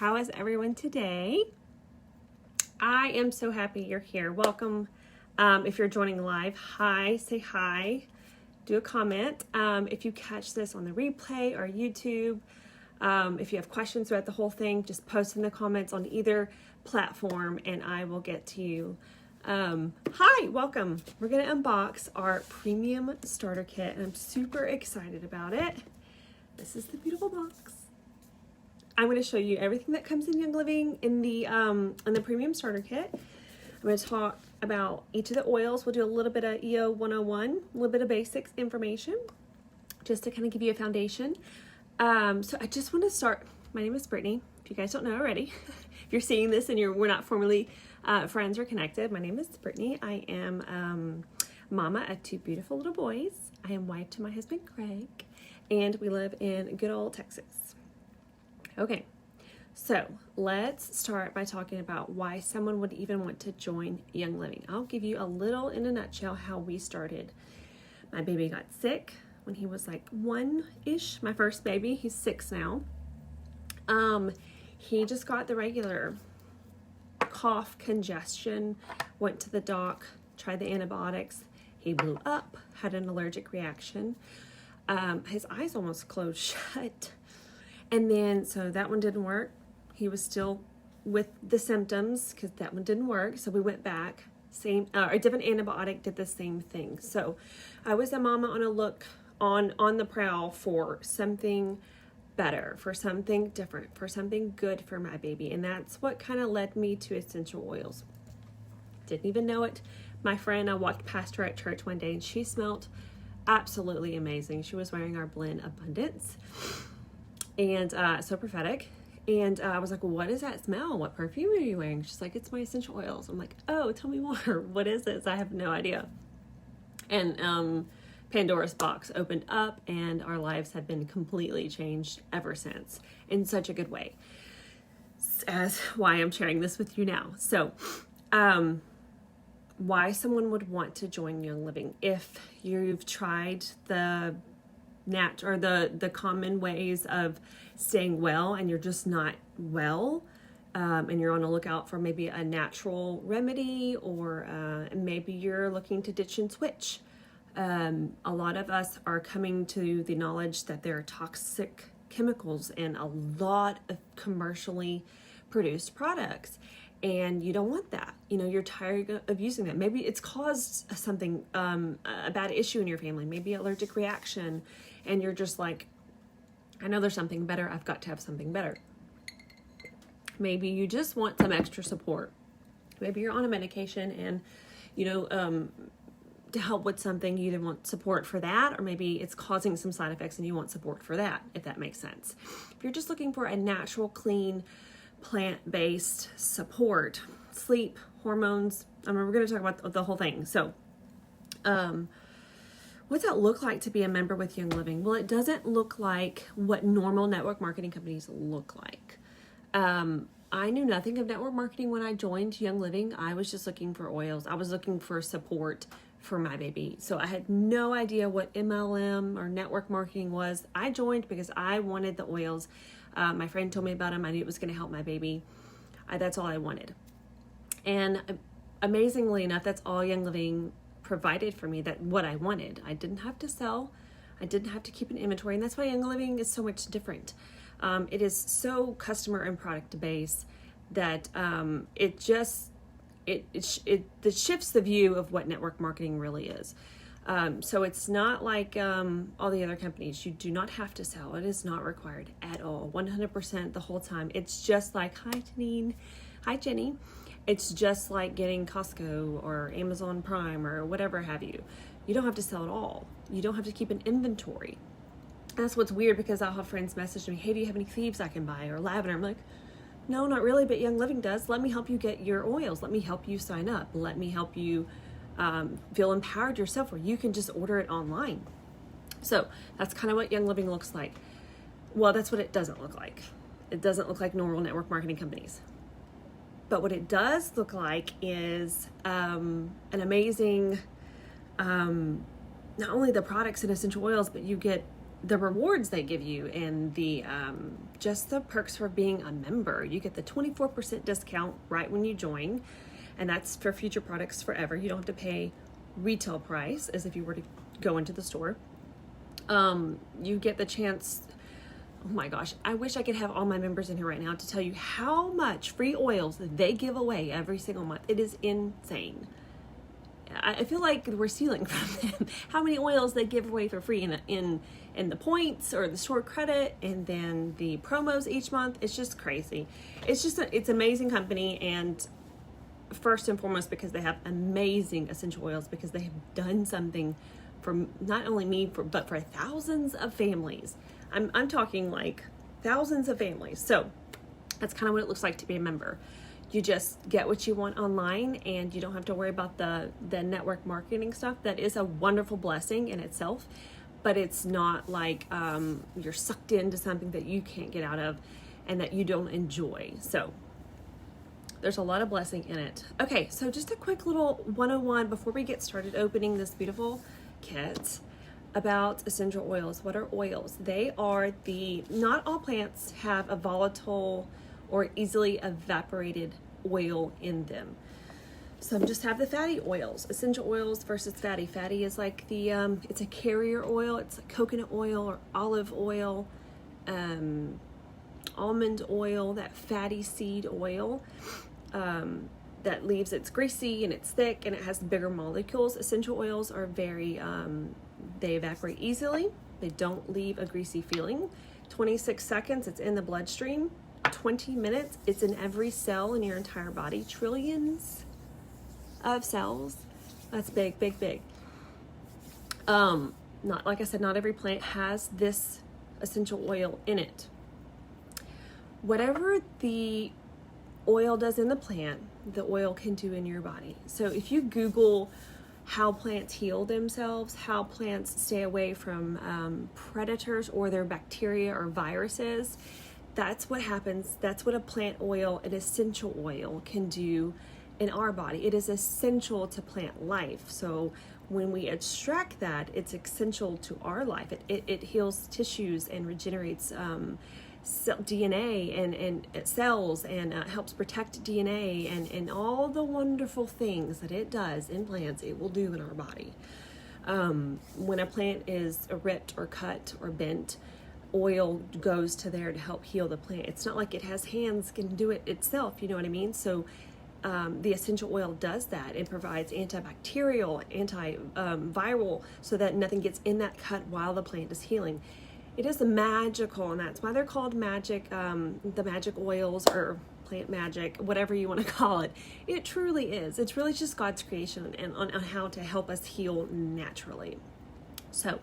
How is everyone today? I am so happy you're here. Welcome. If you're joining live, hi, say hi, do a comment. If you catch this on the replay or YouTube, if you have questions throughout the whole thing, just post in the comments on either platform and I will get to you. Hi, welcome. We're going to unbox our premium starter kit and I'm super excited about it. This is the beautiful box. I'm going to show you everything that comes in Young Living in the premium starter kit. I'm going to talk about each of the oils. We'll do a little bit of EO 101, a little bit of basics information, just to kind of give you a foundation. So I just want to start. My name is Brittany. If you guys don't know already, if you're seeing this and we're not formally friends or connected, my name is Brittany. I am mama of two beautiful little boys. I am wife to my husband Greg, and we live in good old Texas. Okay, so let's start by talking about why someone would even want to join Young Living. I'll give you a little in a nutshell how we started. My baby got sick when he was like one-ish, my first baby. He's 6 now. He just got the regular cough, congestion, went to the doc, tried the antibiotics. He blew up, had an allergic reaction. His eyes almost closed shut. And then, so that one didn't work. He was still with the symptoms because that one didn't work. So we went back, a different antibiotic did the same thing. So I was a mama on a look, on the prowl for something better, for something different, for something good for my baby. And that's what kind of led me to essential oils. Didn't even know it. My friend, I walked past her at church one day and she smelled absolutely amazing. She was wearing our blend Abundance. And so prophetic. And I was like, well, what is that smell? What perfume are you wearing? She's like, it's my essential oils. I'm like, oh, tell me more. What is this? I have no idea. And Pandora's box opened up and our lives have been completely changed ever since in such a good way. As why I'm sharing this with you now. So why someone would want to join Young Living if you've tried the common ways of staying well and you're just not well, and you're on the lookout for maybe a natural remedy, or maybe you're looking to ditch and switch. A lot of us are coming to the knowledge that there are toxic chemicals in a lot of commercially produced products, and you don't want that. You know, you're tired of using that. Maybe it's caused something, a bad issue in your family, maybe allergic reaction, and you're just like, I know there's something better. I've got to have something better. Maybe you just want some extra support. Maybe you're on a medication and, to help with something, you either want support for that, or maybe it's causing some side effects and you want support for that, if that makes sense. If you're just looking for a natural, clean, plant-based support, sleep, hormones, we're going to talk about the whole thing. So, what's that look like to be a member with Young Living? Well, it doesn't look like what normal network marketing companies look like. I knew nothing of network marketing when I joined Young Living. I was just looking for oils. I was looking for support for my baby. So I had no idea what MLM or network marketing was. I joined because I wanted the oils. My friend told me about them. I knew it was going to help my baby. That's all I wanted. And amazingly enough, that's all Young Living provided for me, that what I wanted. I didn't have to sell. I didn't have to keep an inventory. And that's why Young Living is so much different. It is so customer and product based that it shifts the view of what network marketing really is. So it's not like all the other companies. You do not have to sell. It is not required at all, 100% the whole time. It's just like, hi Janine, hi Jenny. It's just like getting Costco or Amazon Prime or whatever have you. You don't have to sell at all. You don't have to keep an inventory. That's what's weird, because I'll have friends message me, hey, do you have any Thieves I can buy, or lavender? I'm like, no, not really, but Young Living does. Let me help you get your oils. Let me help you sign up. Let me help you feel empowered yourself, where you can just order it online. So that's kind of what Young Living looks like. Well, that's what it doesn't look like. It doesn't look like normal network marketing companies. But what it does look like is an amazing, not only the products and essential oils, but you get the rewards they give you and the just the perks for being a member. You get the 24% discount right when you join, and that's for future products forever. You don't have to pay retail price as if you were to go into the store. You get the chance. Oh my gosh, I wish I could have all my members in here right now to tell you how much free oils they give away every single month. It is insane. I feel like we're stealing from them. How many oils they give away for free in the points or the store credit, and then the promos each month. It's just crazy. It's just it's an amazing company, and first and foremost because they have amazing essential oils, because they have done something for not only me but for thousands of families. I'm talking like thousands of families. So that's kind of what it looks like to be a member. You just get what you want online, and you don't have to worry about the network marketing stuff. That is a wonderful blessing in itself, but it's not like you're sucked into something that you can't get out of and that you don't enjoy. So there's a lot of blessing in it. Okay, so just a quick little 101 before we get started opening this beautiful kit about essential oils. What are oils? They are not all plants have a volatile or easily evaporated oil in them. Some just have the fatty oils. Essential oils versus fatty. Fatty is like it's a carrier oil. It's like coconut oil or olive oil, almond oil, that fatty seed oil. That leaves it's greasy and it's thick and it has bigger molecules. Essential oils are very, they evaporate easily. They don't leave a greasy feeling. 26 seconds, it's in the bloodstream. 20 minutes, it's in every cell in your entire body. Trillions of cells. That's big, big, big. Not, like I said, not every plant has this essential oil in it. Whatever the oil does in the plant, the oil can do in your body. So if you Google how plants heal themselves, how plants stay away from predators or their bacteria or viruses, that's what happens. That's what a plant oil, an essential oil, can do in our body. It is essential to plant life. So when we extract that, it's essential to our life. It heals tissues and regenerates DNA and cells, and helps protect DNA and all the wonderful things that it does in plants, it will do in our body. When a plant is ripped or cut or bent, oil goes to there to help heal the plant. It's not like it has hands, can do it itself, you know what I mean? So the essential oil does that. It provides antibacterial, antiviral, so that nothing gets in that cut while the plant is healing. It is magical, and that's why they're called magic, the magic oils, or plant magic, whatever you want to call it. It truly is. It's really just God's creation and on how to help us heal naturally. So,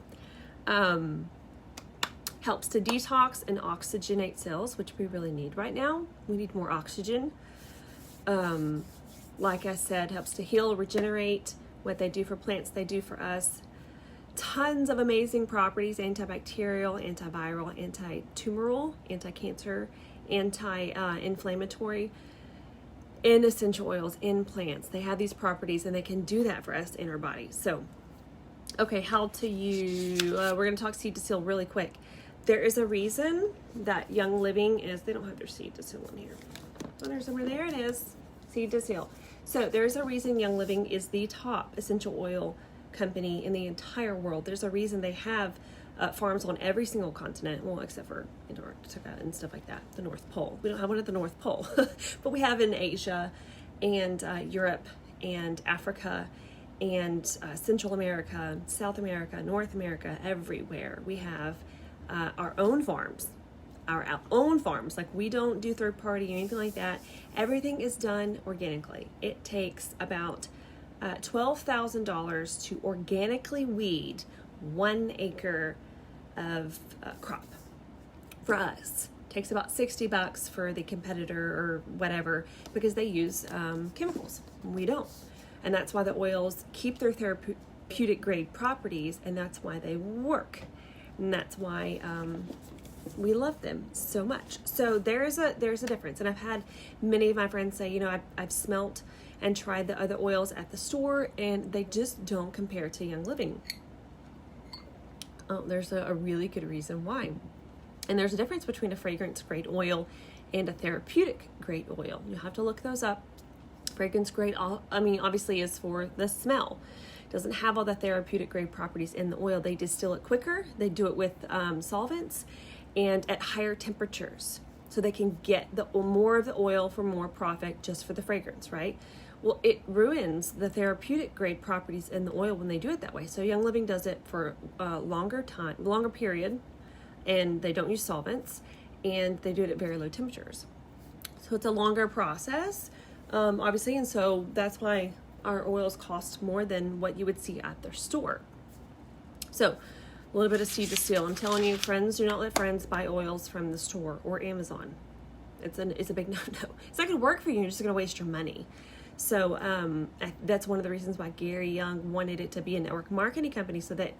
helps to detox and oxygenate cells, which we really need right now. We need more oxygen. Like I said, helps to heal, regenerate. What they do for plants, they do for us. Tons of amazing properties: antibacterial, antiviral, anti-tumoral, anti-cancer, anti-inflammatory, in essential oils, in plants. They have these properties, and they can do that for us in our body. So, okay, how to use, we're going to talk seed to seal really quick. There is a reason that Young Living is, they don't have their seed to seal in here. Oh, there's somewhere, there it is, seed to seal. So there's a reason Young Living is the top essential oil company in the entire world. There's a reason they have farms on every single continent, well, except for Antarctica and stuff like that, the North Pole. We don't have one at the North Pole, but we have in Asia and Europe and Africa and Central America, South America, North America, everywhere. We have our own farms, like we don't do third party or anything like that. Everything is done organically. It takes about $12,000 to organically weed 1 acre of crop. For us, it takes about $60 for the competitor or whatever, because they use chemicals. We don't. And that's why the oils keep their therapeutic grade properties, and that's why they work. And that's why we love them so much. So there's a difference. And I've had many of my friends say, you know, I've smelt and tried the other oils at the store, and they just don't compare to Young Living. There's a really good reason why. And there's a difference between a fragrance grade oil and a therapeutic grade oil. You have to look those up. Fragrance grade, obviously is for the smell. It doesn't have all the therapeutic grade properties in the oil. They distill it quicker. They do it with solvents and at higher temperatures, so they can get more of the oil for more profit just for the fragrance, right? Well, it ruins the therapeutic grade properties in the oil when they do it that way. So Young Living does it for a longer period, and they don't use solvents, and they do it at very low temperatures. So it's a longer process, obviously, and so that's why our oils cost more than what you would see at their store. So a little bit of seed distill. I'm telling you, friends, do not let friends buy oils from the store or Amazon. It's a big no-no. It's not going to work for you. You're just going to waste your money. So that's one of the reasons why Gary Young wanted it to be a network marketing company, so that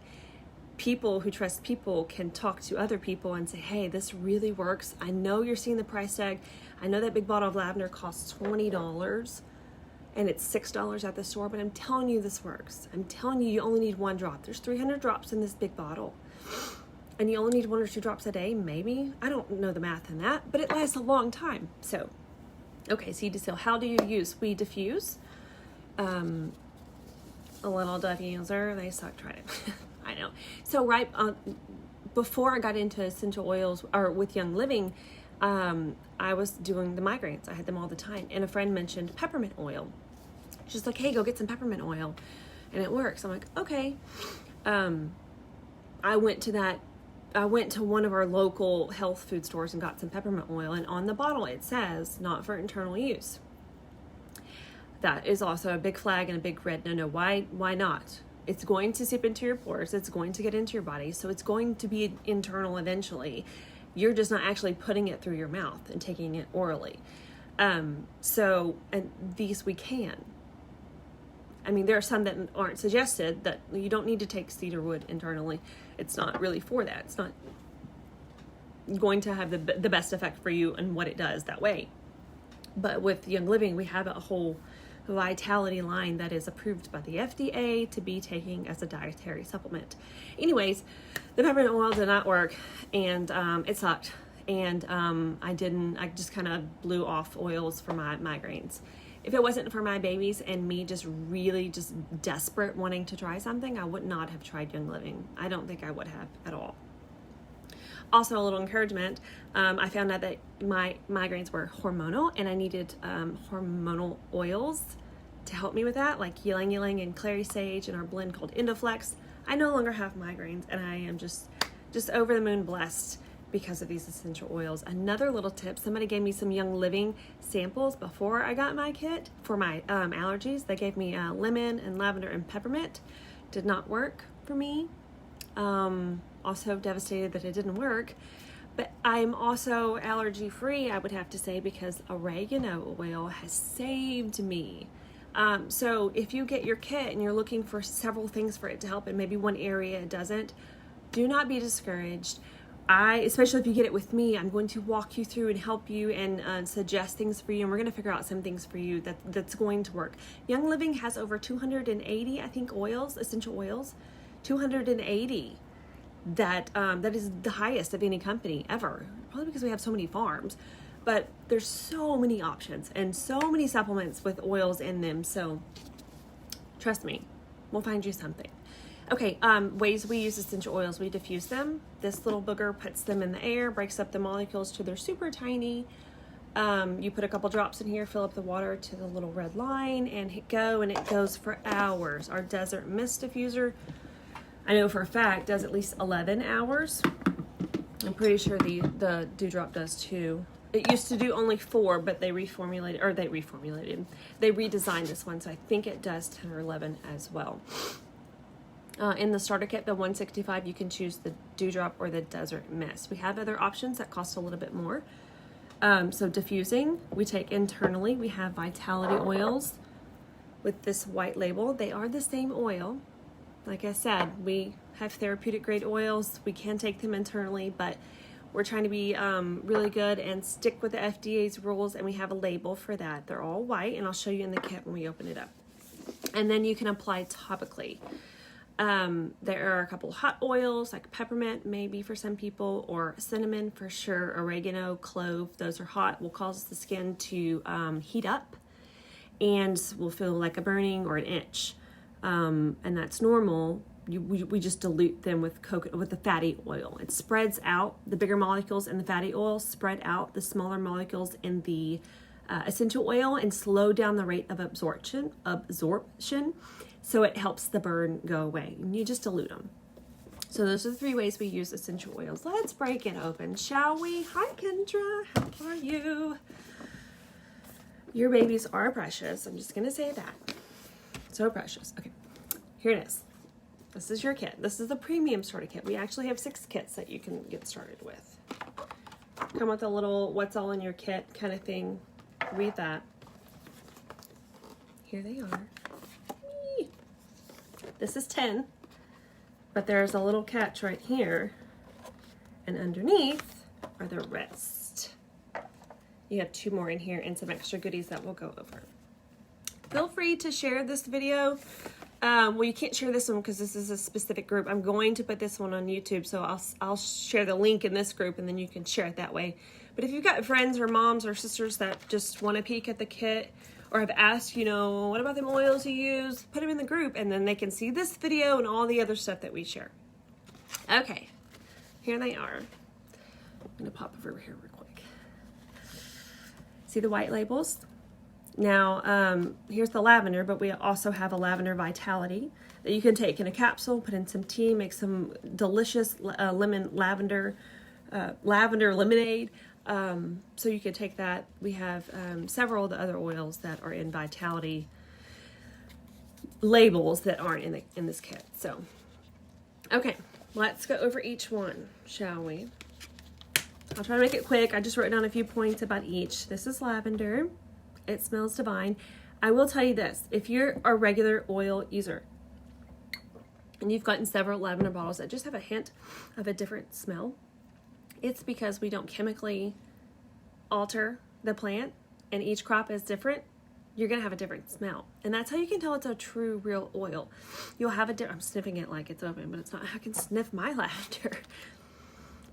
people who trust people can talk to other people and say, hey, this really works. I know you're seeing the price tag. I know that big bottle of lavender costs $20 and it's $6 at the store, but I'm telling you this works. I'm telling you, you only need 1 drop. There's 300 drops in this big bottle, and you only need 1 or 2 drops a day, maybe. I don't know the math in that, but it lasts a long time. So, okay, seed distill. How do you use? We diffuse. A little diffuser. They suck. Try it. I know. So before I got into essential oils or with Young Living, I was doing the migraines. I had them all the time. And a friend mentioned peppermint oil. She's like, hey, go get some peppermint oil. And it works. I'm like, okay. I went to one of our local health food stores and got some peppermint oil. And on the bottle, it says not for internal use. That is also a big flag and a big red no. Why not? It's going to seep into your pores. It's going to get into your body. So it's going to be internal eventually. You're just not actually putting it through your mouth and taking it orally. And these we can. I mean, there are some that aren't suggested, that you don't need to take cedar wood internally. It's not really for that. It's not going to have the best effect for you and what it does that way. But with Young Living, we have a whole vitality line that is approved by the FDA to be taking as a dietary supplement. Anyways, the peppermint oil did not work, and it sucked. And I just kind of blew off oils for my migraines. If it wasn't for my babies and me just really just desperate wanting to try something, I would not have tried Young Living. I don't think I would have at all. Also, a little encouragement, I found out that my migraines were hormonal, and I needed hormonal oils to help me with that, like ylang ylang and clary sage and our blend called Endoflex. I no longer have migraines, and I am just over the moon blessed because of these essential oils. Another little tip, somebody gave me some Young Living samples before I got my kit for my allergies. They gave me lemon and lavender and peppermint. Did not work for me. Also devastated that it didn't work, but I'm also allergy free, I would have to say, because oregano oil has saved me. So if you get your kit and you're looking for several things for it to help, and maybe one area it doesn't, do not be discouraged. Especially if you get it with me, I'm going to walk you through and help you and suggest things for you, and we're going to figure out some things for you that's going to work. Young Living has over 280, I think, essential oils, 280. That is the highest of any company ever, probably because we have so many farms. But there's so many options and so many supplements with oils in them. So trust me, we'll find you something. Okay, ways we use essential oils. We diffuse them. This little booger puts them in the air, breaks up the molecules till they're super tiny. You put a couple drops in here, fill up the water to the little red line, and hit go, and it goes for hours. Our desert mist diffuser, I know for a fact, does at least 11 hours. I'm pretty sure the Dewdrop does too. It used to do only 4, but they redesigned this one, so I think it does 10 or 11 as well. In the starter kit, the 165, you can choose the Dewdrop or the Desert Mist. We have other options that cost a little bit more. So diffusing, we take internally. We have Vitality oils with this white label. They are the same oil. Like I said, we have therapeutic grade oils. We can take them internally, but we're trying to be really good and stick with the FDA's rules, and we have a label for that. They're all white, and I'll show you in the kit when we open it up. And then you can apply topically. There are a couple hot oils like peppermint, maybe for some people, or cinnamon for sure, oregano, clove. Those are hot, will cause the skin to heat up and will feel like a burning or an itch. And that's normal. We just dilute them with the fatty oil. It spreads out. The bigger molecules in the fatty oil spread out the smaller molecules in the essential oil and slow down the rate of absorption. So it helps the burn go away. And you just dilute them. So those are the 3 ways we use essential oils. Let's break it open, shall we? Hi, Kendra. How are you? Your babies are precious. I'm just going to say that. So precious. Okay, here it is. This is your kit. This is the premium starter kit. We actually have 6 kits that you can get started with. Come with a little what's all in your kit kind of thing. Read that. Here they are. This is 10, but there's a little catch right here, and underneath are the rest. You have 2 more in here and some extra goodies that we'll go over. Feel free to share this video. Well, you can't share this one because this is a specific group. I'm going to put this one on YouTube, so I'll share the link in this group, and then you can share it that way. But if you've got friends or moms or sisters that just want to peek at the kit, or have asked, what about them oils you use? Put them in the group, and then they can see this video and all the other stuff that we share. Okay, here they are. I'm gonna pop over here real quick. See the white labels? Now, here's the lavender, but we also have a lavender vitality that you can take in a capsule, put in some tea, make some delicious lavender lemonade. So you can take that. We have several of the other oils that are in vitality labels that aren't in this kit. So, okay, let's go over each one, shall we? I'll try to make it quick. I just wrote down a few points about each. This is lavender. It smells divine. I will tell you this. If you're a regular oil user and you've gotten several lavender bottles that just have a hint of a different smell, it's because we don't chemically alter the plant, and each crop is different. You're going to have a different smell. And that's how you can tell it's a true, real oil. You'll have a I'm sniffing it like it's open, but it's not. I can sniff my lavender.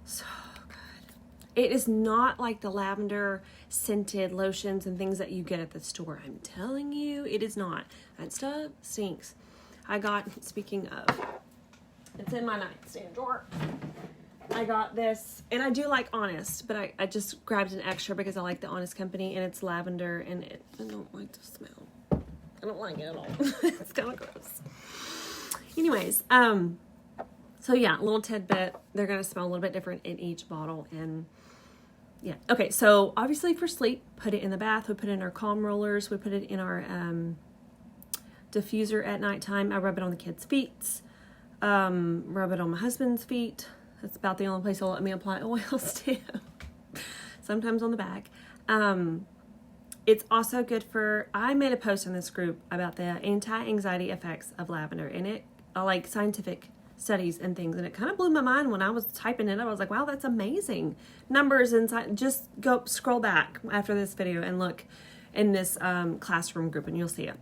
So good. It is not like the lavender scented lotions and things that you get at the store. I'm telling you, it is not. That stuff stinks. Speaking of, it's in my nightstand drawer. I got this, and I do like Honest, but I just grabbed an extra because I like the Honest company, and it's lavender, and I don't like the smell. I don't like it at all. It's kind of gross. Anyways, so yeah, a little tidbit. They're going to smell a little bit different in each bottle, and yeah. Okay, so obviously for sleep, put it in the bath. We put it in our calm rollers. We put it in our diffuser at nighttime. I rub it on the kids' feet. Rub it on my husband's feet. That's about the only place he'll let me apply oils to. Sometimes on the back. It's also good for, I made a post in this group about the anti-anxiety effects of lavender, and I like scientific studies and things, and it kind of blew my mind when I was typing it up. I was like, wow, that's amazing. Numbers inside. Just go scroll back after this video and look in this classroom group, and you'll see it.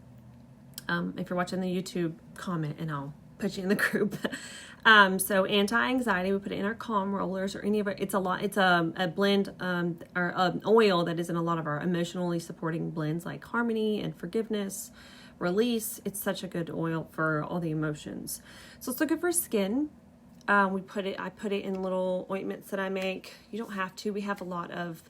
If you're watching the YouTube, comment and I'll put you in the group. So anti-anxiety, we put it in our calm rollers or any of it. It's a blend or an oil that is in a lot of our emotionally supporting blends like harmony and forgiveness, release. It's such a good oil for all the emotions. So it's so good for skin. I put it in little ointments that I make. You don't have to. We have a lot of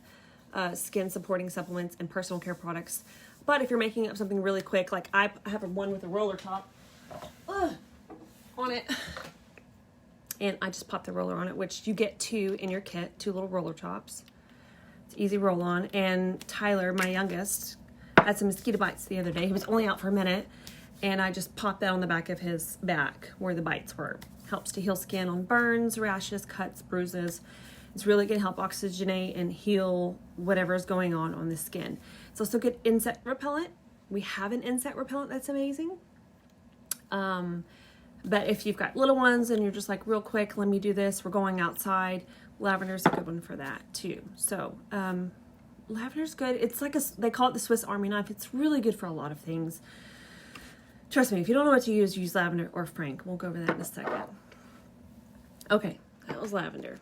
skin supporting supplements and personal care products. But if you're making up something really quick, like I have one with a roller top on it. And I just pop the roller on it, which you get 2 in your kit, 2 little roller tops. It's easy roll on. And Tyler, my youngest, had some mosquito bites the other day. He was only out for a minute. And I just popped that on the back of his back where the bites were. Helps to heal skin on burns, rashes, cuts, bruises. It's really going to help oxygenate and heal whatever is going on the skin. It's also good insect repellent. We have an insect repellent that's amazing. But if you've got little ones and you're just like, real quick, let me do this, we're going outside, lavender's a good one for that too. So lavender's good. It's like they call it the Swiss Army knife. It's really good for a lot of things. Trust me, if you don't know what to use lavender or Frank. We'll go over that in a second. Okay, that was lavender.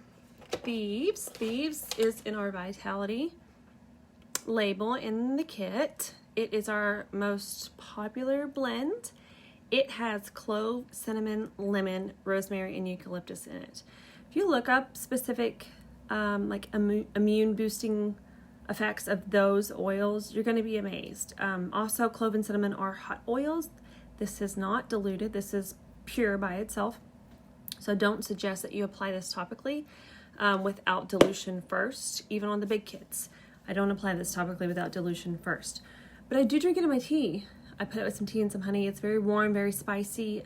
Thieves. Thieves is in our Vitality label in the kit. It is our most popular blend. It has clove, cinnamon, lemon, rosemary, and eucalyptus in it. If you look up specific like immune boosting effects of those oils, you're going to be amazed. Also, clove and cinnamon are hot oils. This is not diluted. This is pure by itself. So don't suggest that you apply this topically without dilution first, even on the big kits. I don't apply this topically without dilution first. But I do drink it in my tea. I put it with some tea and some honey. It's very warm, very spicy.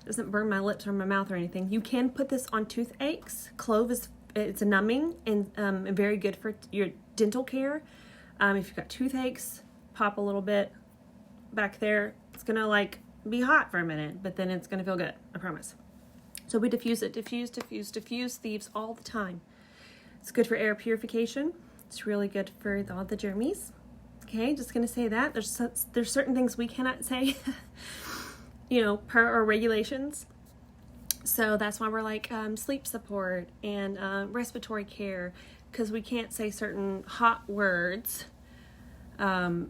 Doesn't burn my lips or my mouth or anything. You can put this on toothaches. Clove it's a numbing and very good for your dental care. If you've got toothaches, pop a little bit back there. It's gonna like be hot for a minute, but then it's gonna feel good. I promise. So we diffuse it, diffuse Thieves all the time. It's good for air purification. It's really good for all the germies. Okay, just gonna say that. There's certain things we cannot say, you know, per our regulations. So that's why we're like sleep support and respiratory care, because we can't say certain hot words.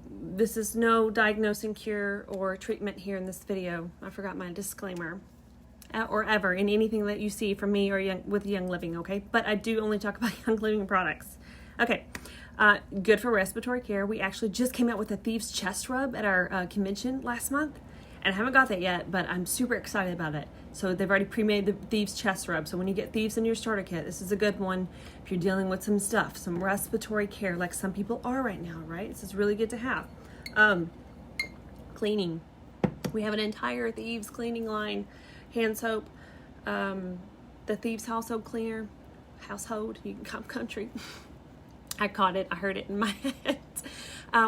This is no diagnosing, cure, or treatment here in this video. I forgot my disclaimer. Or ever in anything that you see from me or with Young Living, okay? But I do only talk about Young Living products. Okay, good for respiratory care. We actually just came out with a Thieves chest rub at our convention last month, and I haven't got that yet, but I'm super excited about it. So they've already pre-made the Thieves chest rub. So when you get Thieves in your starter kit, this is a good one if you're dealing with some stuff, some respiratory care, like some people are right now, right? This is really good to have. Cleaning. We have an entire Thieves cleaning line. Hand soap, the Thieves household cleaner, household, you can come country. I caught it, I heard it in my head.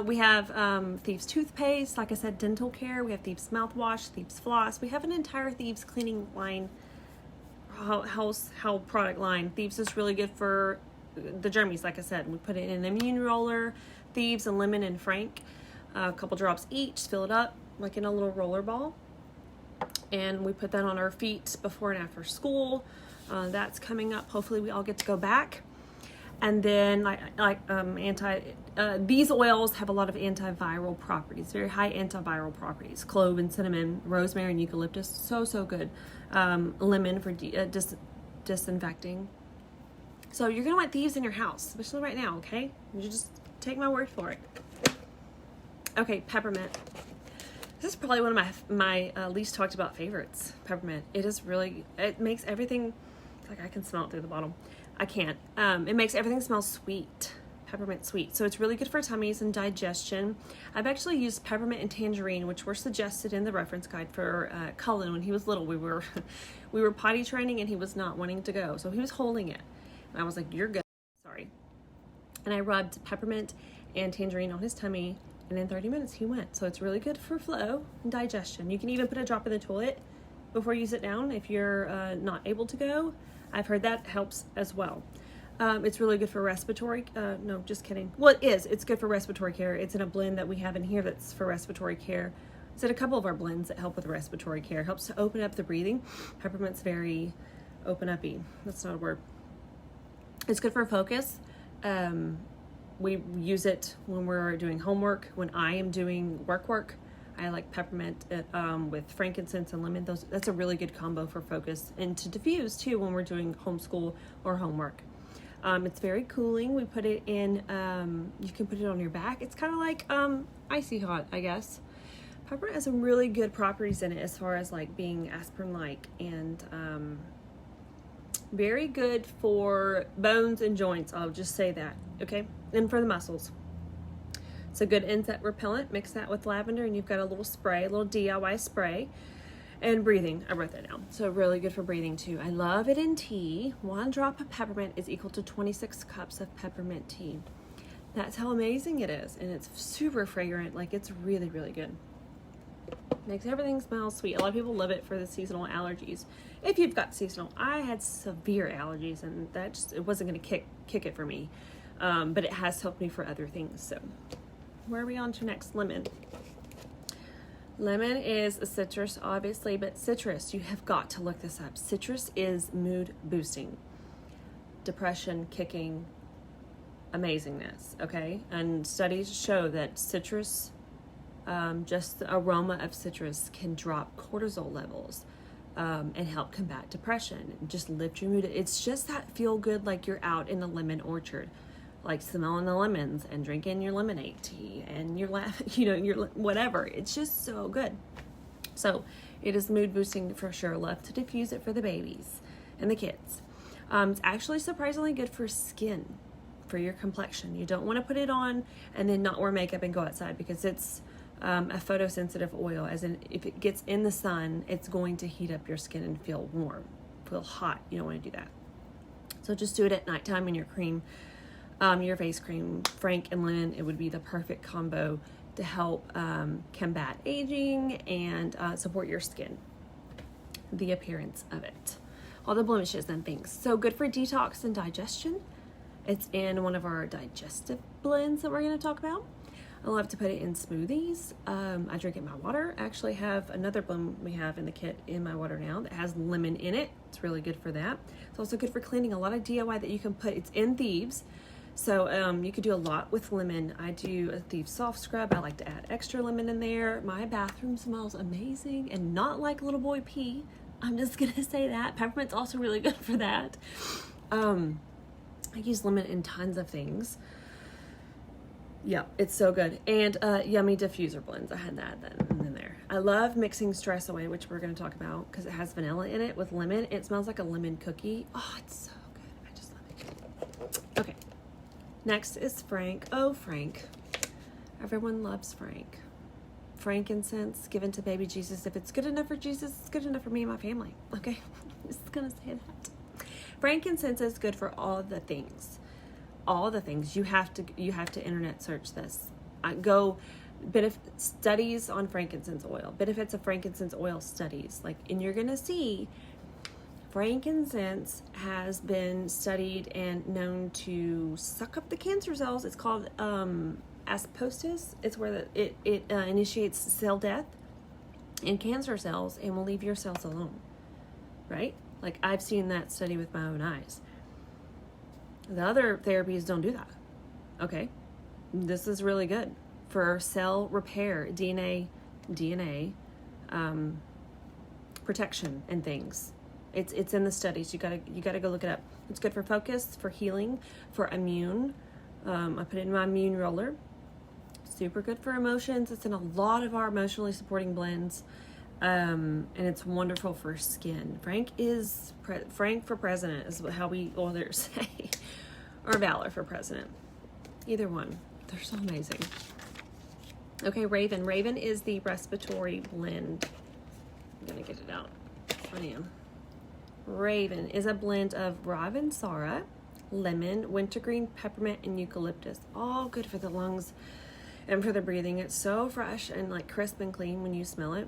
We have Thieves toothpaste, like I said, dental care. We have Thieves mouthwash, Thieves floss. We have an entire Thieves cleaning line, household product line. Thieves is really good for the germies, like I said. We put it in an immune roller, Thieves and lemon and Frank, a couple drops each, fill it up like in a little roller ball. And we put that on our feet before and after school. That's coming up. Hopefully we all get to go back. And then these oils have a lot of antiviral properties, very high antiviral properties. Clove and cinnamon, rosemary and eucalyptus, so good. Lemon for disinfecting. So you're gonna want Thieves in your house, especially right now, okay? You just take my word for it. Okay, peppermint. This is probably one of my least talked about favorites, peppermint. It is really, it makes everything, like I can smell it through the bottle. I can't. It makes everything smell sweet, peppermint sweet. So it's really good for tummies and digestion. I've actually used peppermint and tangerine, which were suggested in the reference guide for Cullen when he was little. We were potty training and he was not wanting to go. So he was holding it. And I was like, you're good. Sorry. And I rubbed peppermint and tangerine on his tummy. And in 30 minutes he went. So it's really good for flow and digestion. You can even put a drop in the toilet before you sit down if you're not able to go. I've heard that helps as well. It's really good for respiratory, no, just kidding. Well, it is. It's good for respiratory care. It's in a blend that we have in here that's for respiratory care. It's in a couple of our blends that help with respiratory care. Helps to open up the breathing. Peppermint's very open-uppy. That's not a word. It's good for focus. We use it when we're doing homework. When I am doing work, I like peppermint with frankincense and lemon. That's a really good combo for focus and to diffuse too when we're doing homeschool or homework. It's very cooling. We put it in, you can put it on your back. It's kind of like icy hot, I guess. Peppermint has some really good properties in it as far as like being aspirin-like and very good for bones and joints. I'll just say that, okay? And for the muscles. It's a good insect repellent. Mix that with lavender and you've got a little spray, a little DIY spray. And breathing, I wrote that down. So really good for breathing too. I love it in tea. 1 drop of peppermint is equal to 26 cups of peppermint tea. That's how amazing it is. And it's super fragrant. Like it's really, really good. Makes everything smell sweet. A lot of people love it for the seasonal allergies. If you've got seasonal, I had severe allergies and that just, it wasn't gonna kick it for me. But it has helped me for other things. So where are we on to next? Lemon. Lemon is a citrus, obviously, but citrus, you have got to look this up. Citrus is mood boosting, depression kicking, amazingness, okay? And studies show that citrus, just the aroma of citrus can drop cortisol levels and help combat depression and just lift your mood. It's just that feel good, like you're out in the lemon orchard, like smelling the lemons and drinking your lemonade tea and you're laughing, your whatever. It's just so good. So it is mood boosting for sure. Love to diffuse it for the babies and the kids. It's actually surprisingly good for skin, for your complexion. You don't want to put it on and then not wear makeup and go outside, because it's a photosensitive oil, as in if it gets in the sun, it's going to heat up your skin and feel warm, feel hot. You don't want to do that. So just do it at nighttime in your cream. Your face cream, Frank and Lemon, it would be the perfect combo to help combat aging and support your skin, the appearance of it, all the blemishes and things. So good for detox and digestion. It's in one of our digestive blends that we're going to talk about. I love to put it in smoothies. I drink it in my water. I actually have another blend we have in the kit in my water now that has lemon in it. It's really good for that. It's also good for cleaning. A lot of DIY that you can put. It's in Thieves. So you could do a lot with lemon. I do a Thieves soft scrub. I like to add extra lemon in there. My bathroom smells amazing and not like little boy pee. I'm just going to say that. Peppermint's also really good for that. I use lemon in tons of things. Yeah, it's so good. And yummy diffuser blends. I had that in there. I love mixing StressAway, which we're going to talk about, because it has vanilla in it with lemon. It smells like a lemon cookie. Oh, it's so good. I just love it. Okay. Next is Frank. Oh, Frank. Everyone loves Frank. Frankincense given to baby Jesus. If it's good enough for Jesus, it's good enough for me and my family. Okay? I'm just going to say that. Frankincense is good for all the things. All the things. You have to internet search this. Studies on frankincense oil. Benefits of frankincense oil studies. and you're going to see frankincense has been studied and known to suck up the cancer cells. It's called asbestos. It's where it initiates cell death in cancer cells and will leave your cells alone. Right? I've seen that study with my own eyes. The other therapies don't do that. Okay? This is really good for cell repair, DNA protection and things. It's in the studies. You gotta go look it up. It's good for focus, for healing, for immune. I put it in my immune roller. Super good for emotions. It's in a lot of our emotionally supporting blends. And it's wonderful for skin. Frank for president is how we others say, or Valor for president. Either one. They're so amazing. Okay, Raven. Raven is the respiratory blend. I'm gonna get it out. I am. Raven is a blend of Ravintsara, lemon, wintergreen, peppermint, and eucalyptus. All good for the lungs and for the breathing. It's so fresh and crisp and clean when you smell it.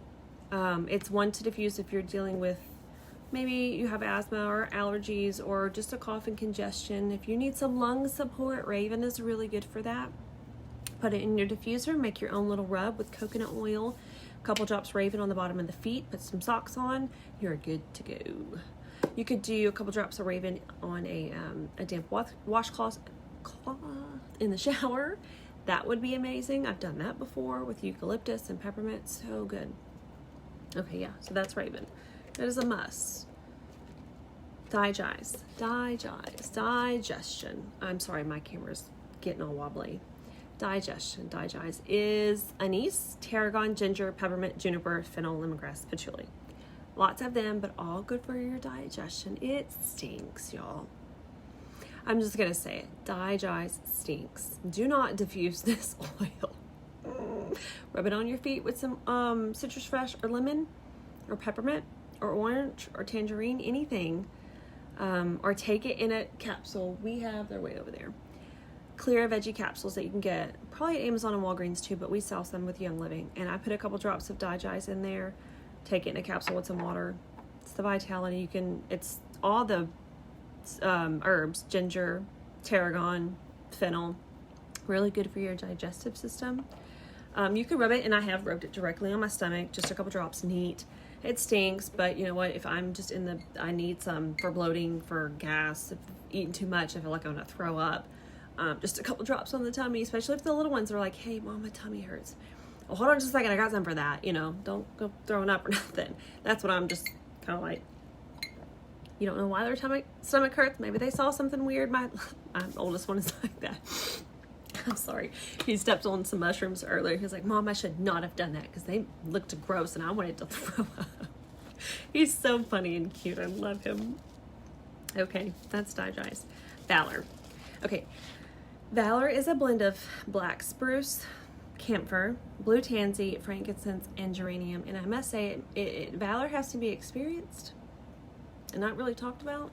It's one to diffuse if you're dealing with, maybe you have asthma or allergies or just a cough and congestion. If you need some lung support, Raven is really good for that. Put it in your diffuser, make your own little rub with coconut oil, a couple drops Raven on the bottom of the feet, put some socks on, you're good to go. You could do a couple drops of Raven on a damp washcloth in the shower. That would be amazing. I've done that before with eucalyptus and peppermint. So good. Okay, yeah, so that's Raven. That is a must. Digestion. I'm sorry, my camera's getting all wobbly. Digestion. Digest is anise, tarragon, ginger, peppermint, juniper, fennel, lemongrass, patchouli. Lots of them, but all good for your digestion. It stinks, y'all. I'm just gonna say it. Digest stinks. Do not diffuse this oil. Rub it on your feet with some citrus fresh or lemon or peppermint or orange or tangerine, anything. Or take it in a capsule. They're way over there. Clear veggie capsules that you can get probably at Amazon and Walgreens too, but we sell some with Young Living. And I put a couple drops of Digest in there. Take it in a capsule with some water. It's the vitality. It's all the herbs, ginger, tarragon, fennel. Really good for your digestive system. You can rub it, and I have rubbed it directly on my stomach, just a couple drops, neat. It stinks, but you know what? If I'm just I need some for bloating, for gas, if eating too much, I feel like I'm gonna throw up. Just a couple drops on the tummy, especially if the little ones are like, hey, Mom, my tummy hurts. Well, hold on just a second, I got some for that. You know, don't go throwing up or nothing. That's what I'm just kind of like. You don't know why their stomach hurts. Maybe they saw something weird. My oldest one is like that. I'm sorry. He stepped on some mushrooms earlier. He was like, Mom, I should not have done that because they looked gross and I wanted to throw up. He's so funny and cute. I love him. Okay, that's Digest. Valor. Okay, Valor is a blend of black spruce, camphor, blue tansy, frankincense, and geranium. And I must say, Valor has to be experienced and not really talked about.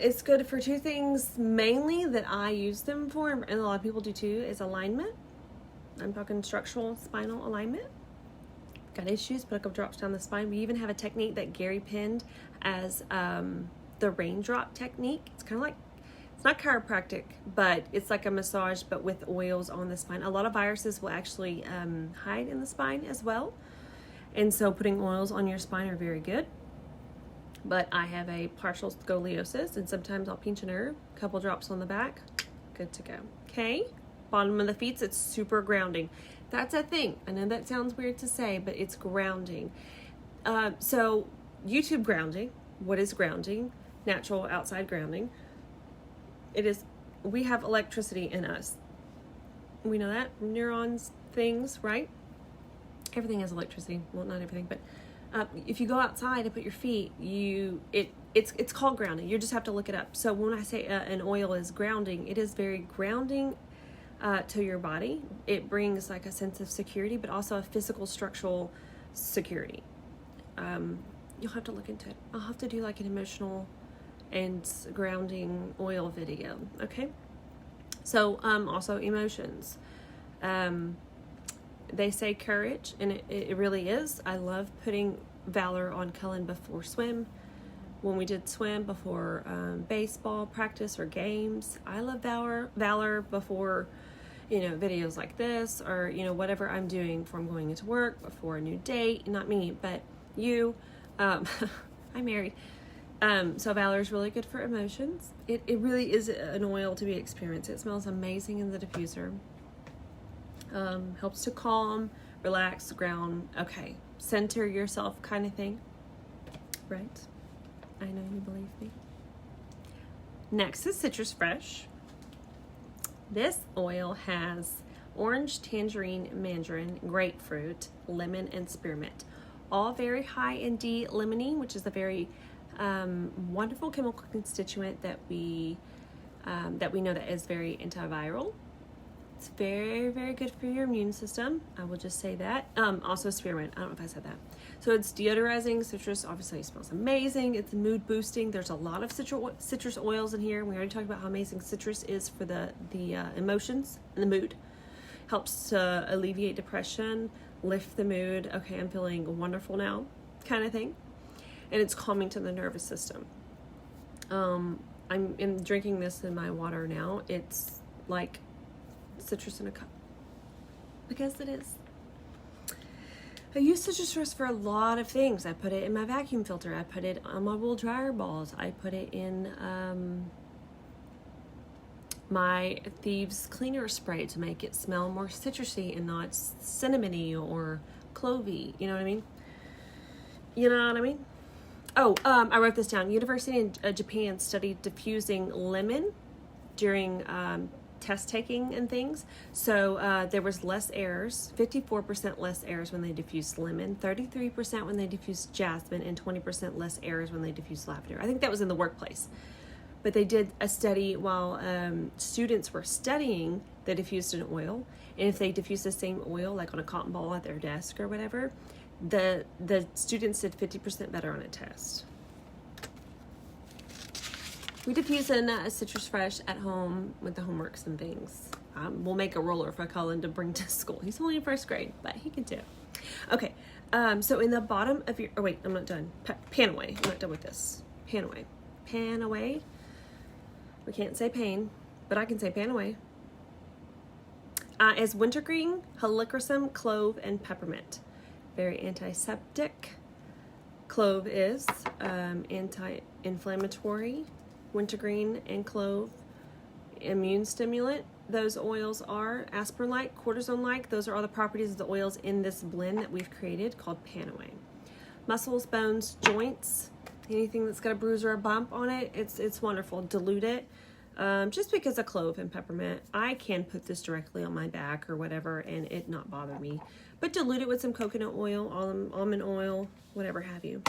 It's good for two things mainly that I use them for, and a lot of people do too, is alignment. I'm talking structural spinal alignment. Got issues, put a couple drops down the spine. We even have a technique that Gary penned as the raindrop technique. It's kind of like, it's not chiropractic, but it's like a massage, but with oils on the spine. A lot of viruses will actually hide in the spine as well. And so putting oils on your spine are very good. But I have a partial scoliosis, and sometimes I'll pinch a nerve, a couple drops on the back, good to go. Okay, bottom of the feet, it's super grounding. That's a thing. I know that sounds weird to say, but it's grounding. So YouTube grounding, what is grounding? Natural outside grounding. It is, we have electricity in us. We know that, neurons, things, right? Everything has electricity. Well, not everything, but if you go outside and put your feet, it's called grounding. You just have to look it up. So when I say an oil is grounding, it is very grounding to your body. It brings like a sense of security, but also a physical structural security. You'll have to look into it. I'll have to do like an emotional and grounding oil video. Okay. So also emotions. They say courage, and it really is. I love putting Valor on Cullen before swim. When we did swim before baseball practice or games, I love Valor before, videos like this, or, whatever I'm doing before I'm going into work, before a new date. Not me, but you. I'm married. So Valor is really good for emotions. It really is an oil to be experienced. It smells amazing in the diffuser. Helps to calm, relax, ground, okay, center yourself kind of thing, right? I know you believe me. Next is Citrus Fresh. This oil has orange, tangerine, mandarin, grapefruit, lemon, and spearmint, all very high in D-limonene, which is a very wonderful chemical constituent that we know that is very antiviral. It's very, very good for your immune system. I will just say that. Also spearmint. I don't know if I said that. So it's deodorizing. Citrus obviously smells amazing. It's mood boosting. There's a lot of citrus oils in here. We already talked about how amazing citrus is for the emotions and the mood. Helps to alleviate depression, lift the mood. Okay, I'm feeling wonderful now, kind of thing. And it's calming to the nervous system. I'm drinking this in my water now. It's like citrus in a cup, because it is. I use citrus rest for a lot of things. I put it in my vacuum filter. I put it on my wool dryer balls. I put it in my Thieves cleaner spray to make it smell more citrusy and not cinnamony or clovey. You know what I mean? You know what I mean? Oh, I wrote this down. University in Japan studied diffusing lemon during test taking and things. So there was less errors, 54% less errors when they diffused lemon, 33% when they diffused jasmine, and 20% less errors when they diffused lavender. I think that was in the workplace. But they did a study while students were studying. They diffused an oil, and if they diffused the same oil, like on a cotton ball at their desk or whatever, the students did 50% better on a test. We diffuse in Citrus Fresh at home with the homeworks and things. We'll make a roller for Cullen to bring to school. He's only in first grade, but he can do it. Okay, so in the bottom of your, oh wait, I'm not done. PanAway, I'm not done with this. PanAway. We can't say pain, but I can say PanAway. is wintergreen, helichrysum, clove, and peppermint. Very antiseptic. Clove is anti-inflammatory. Wintergreen and clove, immune stimulant. Those oils are aspirin-like, cortisone-like. Those are all the properties of the oils in this blend that we've created called PanAway. Muscles, bones, joints, anything that's got a bruise or a bump on it, it's wonderful. Dilute it. Just because of clove and peppermint, I can put this directly on my back or whatever and it not bother me. But dilute it with some coconut oil, almond oil, whatever have you.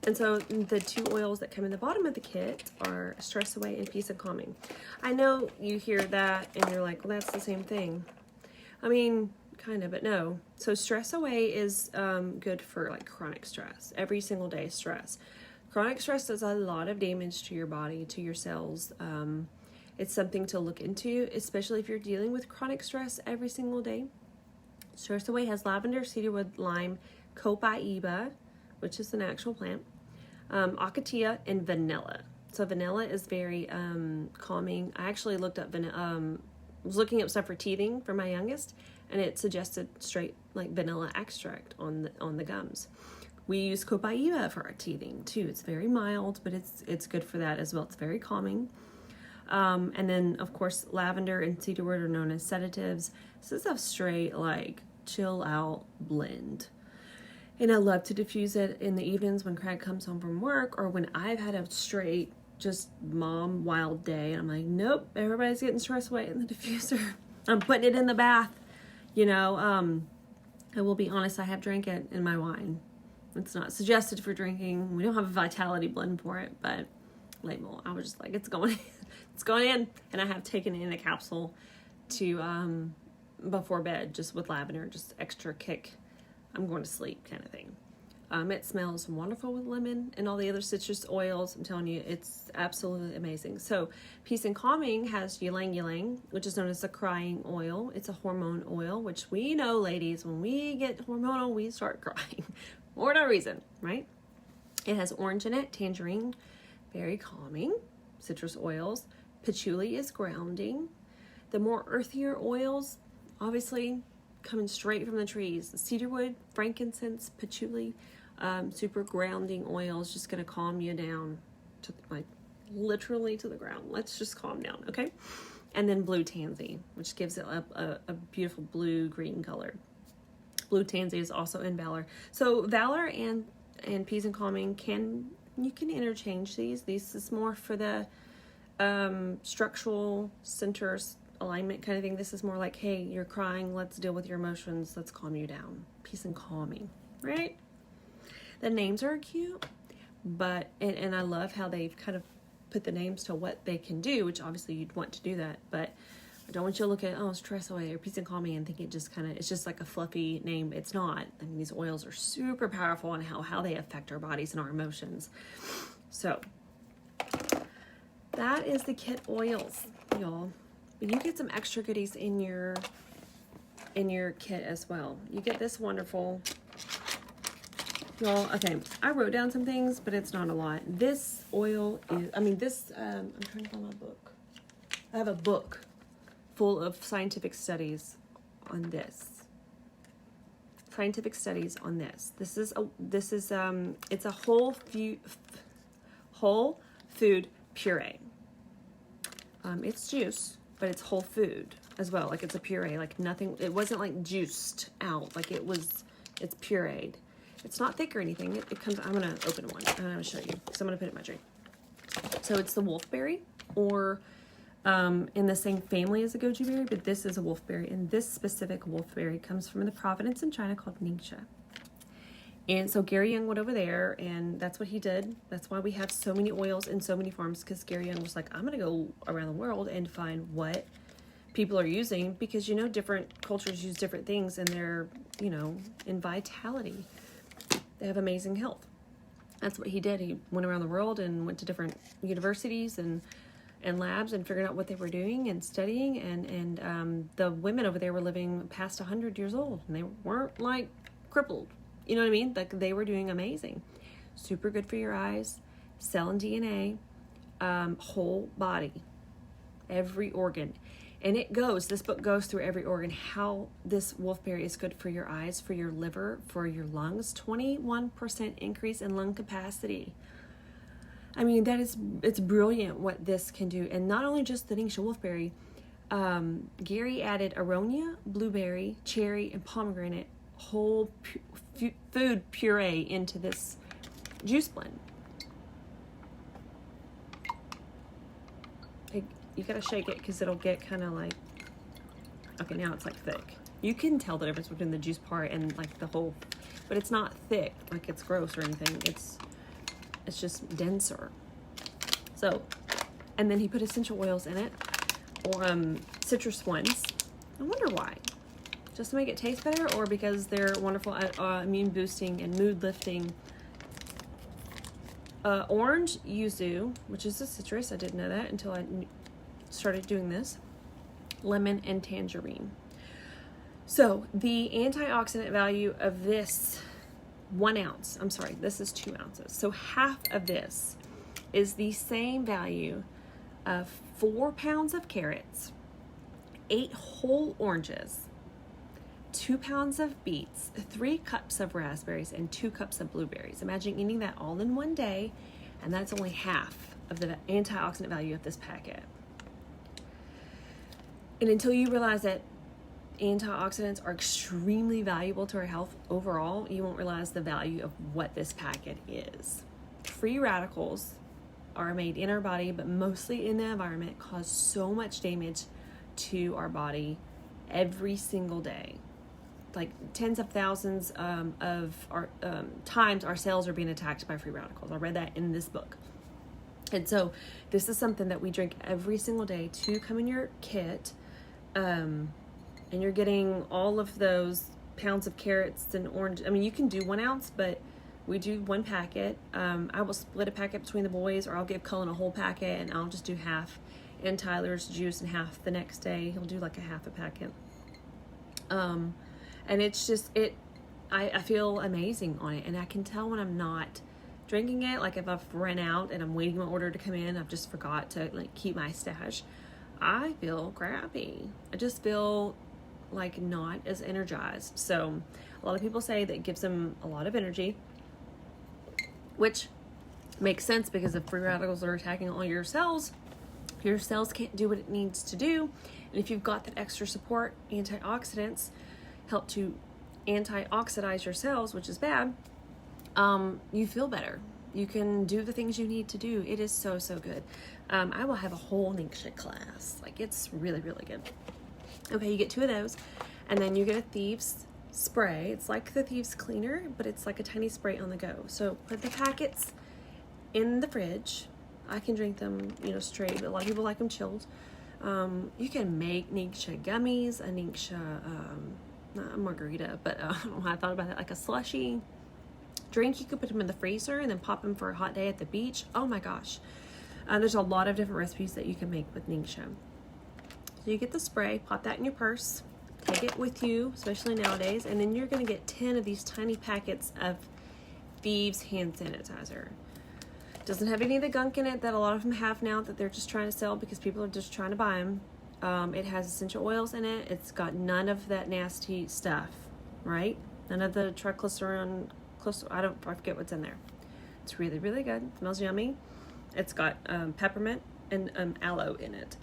And so the two oils that come in the bottom of the kit are StressAway and Peace and Calming. I know you hear that and you're like, well, that's the same thing. I mean, kind of, but no. So StressAway is good for like chronic stress, every single day stress. Chronic stress does a lot of damage to your body, to your cells. It's something to look into, especially if you're dealing with chronic stress every single day. StressAway has lavender, cedarwood, lime, copaiba, which is an actual plant, acacia, and vanilla. So vanilla is very calming. I actually looked up was looking up stuff for teething for my youngest, and it suggested straight like vanilla extract on the gums. We use copaiba for our teething too. It's very mild, but it's good for that as well. It's very calming. And then of course lavender and cedarwood are known as sedatives. This is a straight like chill out blend. And I love to diffuse it in the evenings when Craig comes home from work or when I've had a straight just mom wild day. And I'm like, nope, everybody's getting StressAway in the diffuser. I'm putting it in the bath. You know, I will be honest, I have drank it in my wine. It's not suggested for drinking. We don't have a vitality blend for it, but label, I was just like, it's going in. It's going in. And I have taken it in a capsule to before bed, just with lavender, just extra kick. I'm going to sleep kind of thing. It smells wonderful with lemon and all the other citrus oils. I'm telling you, it's absolutely amazing. So Peace and Calming has ylang ylang, which is known as the crying oil. It's a hormone oil, which we know, ladies, when we get hormonal, we start crying for no reason, right? It has orange in it, tangerine, very calming, citrus oils. Patchouli is grounding. The more earthier oils, obviously, coming straight from the trees. Cedarwood, frankincense, patchouli, super grounding oils, just going to calm you down to like literally to the ground. Let's just calm down, okay? And then blue tansy, which gives it a beautiful blue-green color. Blue tansy is also in Valor. So Valor and Peace and Calming you can interchange these. This is more for the structural centers alignment kind of thing. This is more like, hey, you're crying, let's deal with your emotions, let's calm you down. Peace and Calming, right? The names are cute, but and I love how they've kind of put the names to what they can do, which obviously you'd want to do that, but I don't want you to look at StressAway or Peace and Calming and think it's just like a fluffy name. It's not. I mean, these oils are super powerful on how they affect our bodies and our emotions. So that is the kit oils, y'all. But you get some extra goodies in your kit as well. You get this wonderful, y'all. Okay, I wrote down some things, but it's not a lot. This oil is, I'm trying to find my book. I have a book full of scientific studies on this. Scientific studies on this. It's a whole food puree. It's juice, but it's whole food as well. Like it's a puree, like nothing, it wasn't like juiced out. Like it's pureed. It's not thick or anything. It comes, I'm going to open one and I'm going to show you. So I'm going to put it in my drink. So it's the wolfberry, or in the same family as the goji berry, but this is a wolfberry, and this specific wolfberry comes from the province in China called Ningxia. And so Gary Young went over there, and that's what he did. That's why we have so many oils in so many farms, because Gary Young was like, I'm going to go around the world and find what people are using, because, you know, different cultures use different things, and they're, you know, in vitality. They have amazing health. That's what he did. He went around the world and went to different universities and labs and figured out what they were doing and studying, and the women over there were living past 100 years old, and they weren't like crippled. You know what I mean? Like they were doing amazing. Super good for your eyes, cell and DNA, whole body. every organ. And this book goes through every organ, how this wolfberry is good for your eyes, for your liver, for your lungs. 21% increase in lung capacity. I mean, it's brilliant what this can do. And not only just the Ningxia wolfberry, Gary added aronia, blueberry, cherry, and pomegranate whole food puree into this juice blend. You gotta shake it because it'll get kind of like, okay, now it's like thick. You can tell the difference between the juice part and like the whole, but it's not thick, like it's gross or anything. It's just denser. So, and then he put essential oils in it, or citrus ones. I wonder why. Just to make it taste better, or because they're wonderful at immune boosting and mood lifting. Orange yuzu, which is a citrus. I didn't know that until I started doing this. Lemon and tangerine. So the antioxidant value of this 1 ounce, I'm sorry, this is 2 ounces. So half of this is the same value of 4 pounds of carrots, 8 whole oranges, 2 pounds of beets, 3 cups of raspberries, and 2 cups of blueberries. Imagine eating that all in one day, and that's only half of the antioxidant value of this packet. And until you realize that antioxidants are extremely valuable to our health overall, you won't realize the value of what this packet is. Free radicals are made in our body, but mostly in the environment, cause so much damage to our body every single day. Like tens of thousands of our times our cells are being attacked by free radicals. I read that in this book. And so this is something that we drink every single day to come in your kit. And you're getting all of those pounds of carrots and orange. I mean, you can do 1 ounce, but we do 1 packet. I will split a packet between the boys, or I'll give Cullen a whole packet and I'll just do half in Tyler's juice and half the next day. He'll do like a half a packet. And it's just, I feel amazing on it. And I can tell when I'm not drinking it, like if I've run out and I'm waiting my order to come in, I've just forgot to like keep my stash, I feel crappy. I just feel like not as energized. So a lot of people say that it gives them a lot of energy, which makes sense because if free radicals are attacking all your cells can't do what it needs to do. And if you've got that extra support, antioxidants help to antioxidize your cells, which is bad, you feel better. You can do the things you need to do. It is so, so good. I will have a whole Ningxia class. Like, it's really, really good. Okay, you get 2 of those, and then you get a Thieves spray. It's like the Thieves cleaner, but it's like a tiny spray on the go. So put the packets in the fridge. I can drink them, straight, but a lot of people like them chilled. You can make Ningxia gummies, a Ningxia, not a margarita, but I don't know why I thought about it, like a slushy drink. You could put them in the freezer and then pop them for a hot day at the beach. Oh my gosh. There's a lot of different recipes that you can make with Ningxia. So you get the spray, pop that in your purse, take it with you, especially nowadays, and then you're going to get 10 of these tiny packets of Thieves hand sanitizer. Doesn't have any of the gunk in it that a lot of them have now that they're just trying to sell because people are just trying to buy them. It has essential oils in it. It's got none of that nasty stuff, right? None of the triglycerin, I forget what's in there. It's really, really good. It smells yummy. It's got peppermint and aloe in it.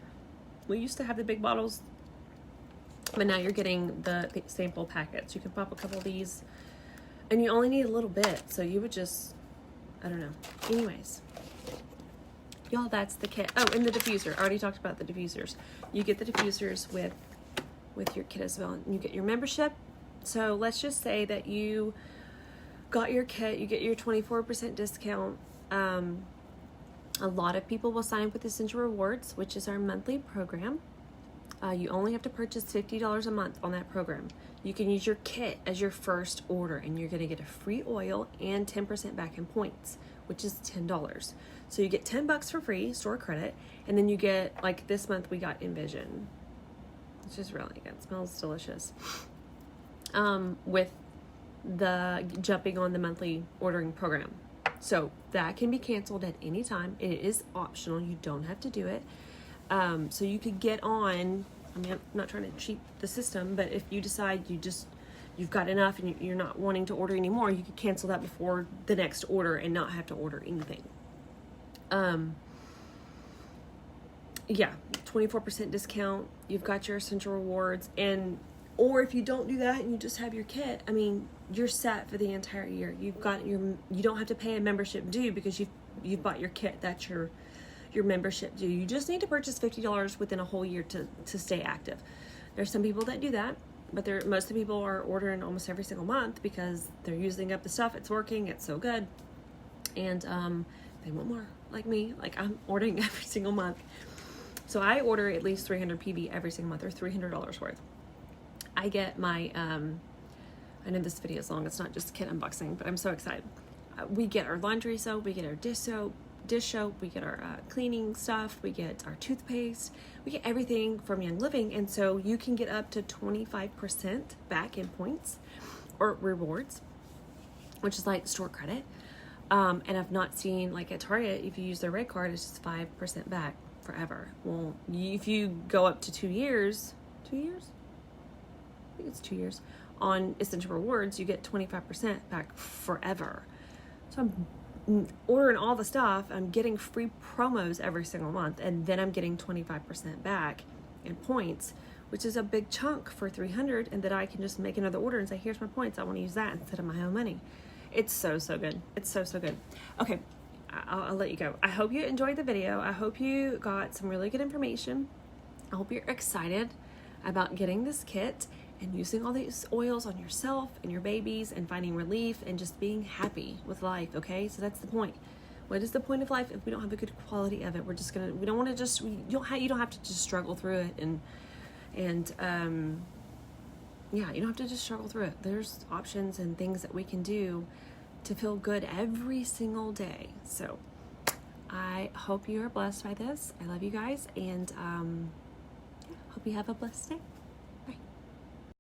We used to have the big bottles, but now you're getting the sample packets. You can pop a couple of these, and you only need a little bit, so you would just, I don't know. Anyways, y'all, that's the kit. Oh, and the diffuser. I already talked about the diffusers. You get the diffusers with your kit as well. And you get your membership. So let's just say that you got your kit, you get your 24% discount. A lot of people will sign up with Essential Rewards, which is our monthly program. You only have to purchase $50 a month on that program. You can use your kit as your first order, and you're going to get a free oil and 10% back in points, which is $10. So you get $10 for free, store credit, and then you get, like this month we got Envision, which is really good. It smells delicious. With the jumping on the monthly ordering program. So that can be canceled at any time. It is optional. You don't have to do it. So you could get on, I mean, I'm not trying to cheat the system, but if you decide you've got enough and you're not wanting to order anymore, you could cancel that before the next order and not have to order anything. Yeah, 24% discount. You've got your essential rewards, or if you don't do that and you just have your kit, I mean, you're set for the entire year. You don't have to pay a membership due because you've bought your kit. That's your membership due. You just need to purchase $50 within a whole year to stay active. There's some people that do that, but most of the people are ordering almost every single month because they're using up the stuff. It's working. It's so good. And they want more, like me. Like, I'm ordering every single month. So I order at least 300 PB every single month, or $300 worth. I get my, I know this video is long. It's not just kit unboxing, but I'm so excited. We get our laundry soap. We get our dish soap. We get our cleaning stuff, we get our toothpaste, we get everything from Young Living. And so you can get up to 25% back in points or rewards, which is like store credit. And I've not seen, like at Target, if you use their red card, it's just 5% back forever. Well, if you go up to 2 years, I think it's 2 years on Essential Rewards, you get 25% back forever. So I'm ordering all the stuff, I'm getting free promos every single month, and then I'm getting 25% back in points, which is a big chunk for 300, and that I can just make another order and say, here's my points, I want to use that instead of my own money. It's so good. It's so good. Okay, I'll let you go. I hope you enjoyed the video. I hope you got some really good information. I hope you're excited about getting this kit and using all these oils on yourself and your babies and finding relief and just being happy with life, okay? So that's the point. What is the point of life if we don't have a good quality of it? We don't want to just, you don't have to just struggle through it yeah, you don't have to just struggle through it. There's options and things that we can do to feel good every single day. So I hope you are blessed by this. I love you guys, and hope you have a blessed day.